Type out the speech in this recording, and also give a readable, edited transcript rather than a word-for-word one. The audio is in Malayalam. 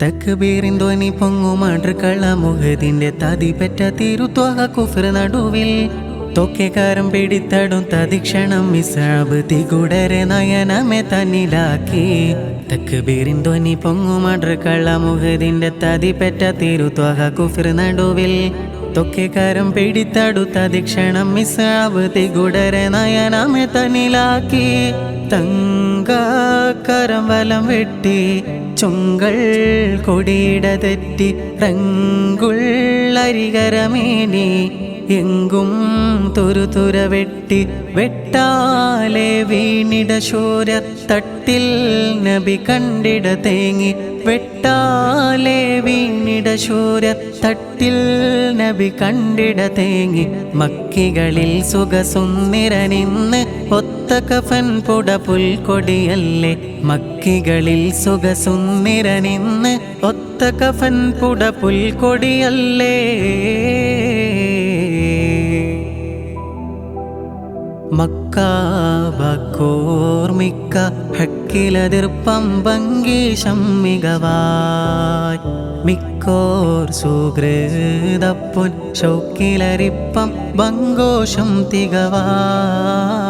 തക്ബീറിൻ ധ്വനി പൊങ്ങുമാട്ടൃക്കള മുഹദിന്റെ തതിപെറ്റ തിരുത്വക കുഫ്ർ നടുവിൽ തൊക്കെക്കാരം പിടിത്തടും തതിക്ഷണം മിസാബ് തികുടരെ നയനമെ തന്നിലാക്കി. തക്ബീറിൻ ധ്വനി പൊങ്ങുമാട്ടൃക്കള മുഹദിന്റെ തതിപെറ്റ തിരുത്വക കുഫ്ർ നടുവിൽ തൊക്കെക്കാരം പിടിത്തടുത്ത ദിക്ഷണം മിസാബ് തികുടരെ നയനമെ തന്നിലാക്കി. തങ്കക്കരം വലം വെട്ടി ചുങ്കൾ കൊടിയിട തെറ്റി റങ്കുള്ളരികരമേനി എങ്കും തുരുതുര വെട്ടി വെട്ടാലെ വീണിട ശൂര തട്ടിൽ നബി കണ്ടിട തേങ്ങി വെട്ടാലെ വീണിട ശൂര തട്ടിൽ നബി കണ്ടിട തേങ്ങി. മക്കികളിൽ സുഖസുന്ദരനിന്ന് ഒത്ത കഫൻ പുട പുൽക്കൊടിയല്ലേ. മക്കികളിൽ സുഖസുന്ദരനിന്ന് ഒത്ത കഫൻ പുട പുൽക്കൊടിയല്ലേ. മക്കാബക്കോർമിക്ക ഹക്കിലതിർപ്പം ഭംഗീശം മികവായി മിക്കോർ സുഹൃതപ്പുൻ ശൗക്കിലരിപ്പം ഭംഗോഷം തികവായി.